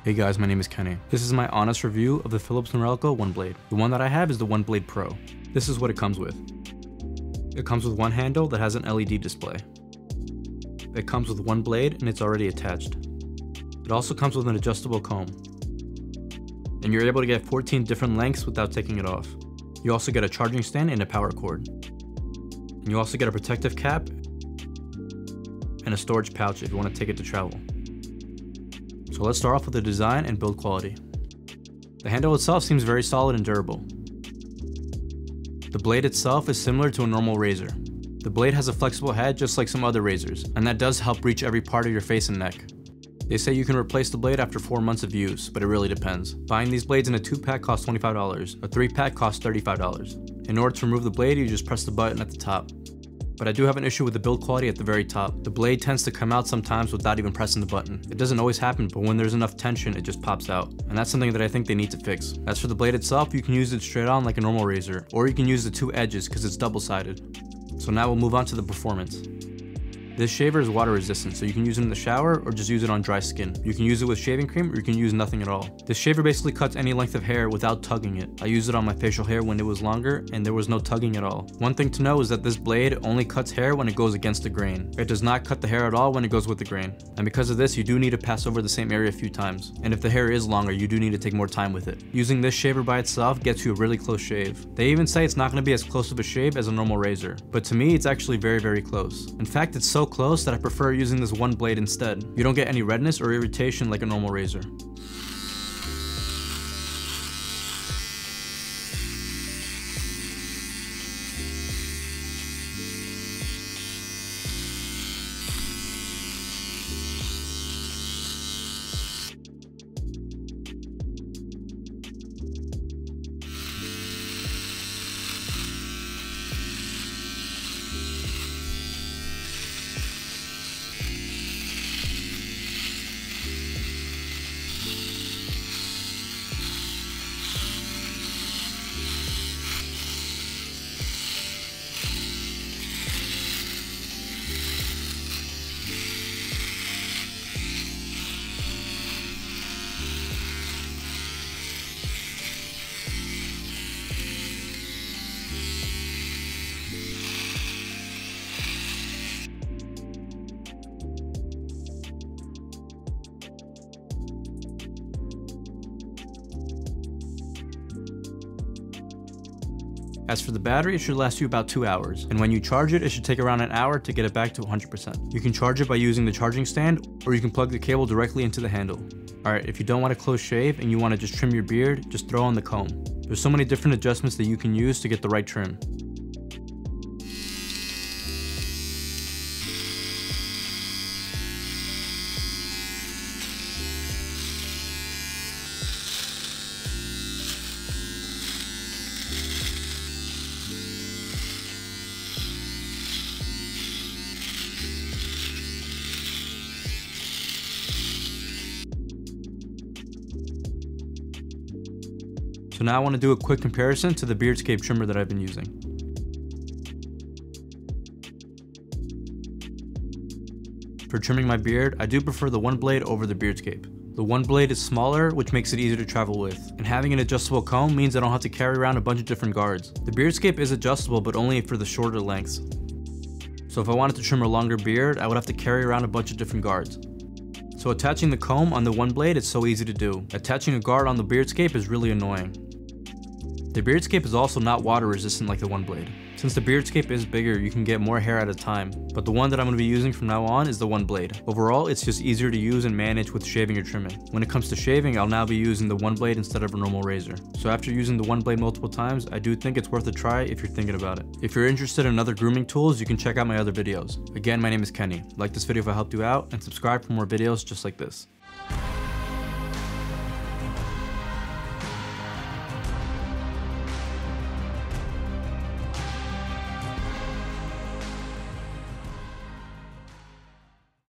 Hey guys, my name is Kenny. This is my honest review of the Philips Norelco OneBlade. The one that I have is the OneBlade Pro. This is what it comes with. It comes with one handle that has an LED display. It comes with one blade and it's already attached. It also comes with an adjustable comb. And you're able to get 14 different lengths without taking it off. You also get a charging stand and a power cord. And you also get a protective cap and a storage pouch if you want to take it to travel. So let's start off with the design and build quality. The handle itself seems very solid and durable. The blade itself is similar to a normal razor. The blade has a flexible head just like some other razors, and that does help reach every part of your face and neck. They say you can replace the blade after 4 months of use, but it really depends. Buying these blades in a 2-pack costs $25, a 3-pack costs $35. In order to remove the blade, you just press the button at the top. But I do have an issue with the build quality at the very top. The blade tends to come out sometimes without even pressing the button. It doesn't always happen, but when there's enough tension, it just pops out. And that's something that I think they need to fix. As for the blade itself, you can use it straight on like a normal razor, or you can use the 2 edges because it's double-sided. So now we'll move on to the performance. This shaver is water resistant, so you can use it in the shower or just use it on dry skin. You can use it with shaving cream or you can use nothing at all. This shaver basically cuts any length of hair without tugging it. I used it on my facial hair when it was longer and there was no tugging at all. One thing to know is that this blade only cuts hair when it goes against the grain. It does not cut the hair at all when it goes with the grain. And because of this, you do need to pass over the same area a few times. And if the hair is longer, you do need to take more time with it. Using this shaver by itself gets you a really close shave. They even say it's not going to be as close of a shave as a normal razor. But to me, it's actually very, very close. In fact, it's so close that I prefer using this one blade instead. You don't get any redness or irritation like a normal razor. As for the battery, it should last you about 2 hours, and when you charge it, it should take around an hour to get it back to 100%. You can charge it by using the charging stand, or you can plug the cable directly into the handle. Alright, if you don't want a close shave and you want to just trim your beard, just throw on the comb. There's so many different adjustments that you can use to get the right trim. So now I want to do a quick comparison to the Beardscape trimmer that I've been using. For trimming my beard, I do prefer the OneBlade over the Beardscape. The OneBlade is smaller, which makes it easier to travel with, and having an adjustable comb means I don't have to carry around a bunch of different guards. The Beardscape is adjustable, but only for the shorter lengths. So if I wanted to trim a longer beard, I would have to carry around a bunch of different guards. So attaching the comb on the OneBlade is so easy to do. Attaching a guard on the Beardscape is really annoying. The Beardscape is also not water resistant like the OneBlade. Since the Beardscape is bigger, you can get more hair at a time, but the one that I'm going to be using from now on is the OneBlade. Overall, it's just easier to use and manage with shaving or trimming. When it comes to shaving, I'll now be using the OneBlade instead of a normal razor. So after using the OneBlade multiple times, I do think it's worth a try if you're thinking about it. If you're interested in other grooming tools, you can check out my other videos. Again, my name is Kenny. Like this video if it helped you out, and subscribe for more videos just like this.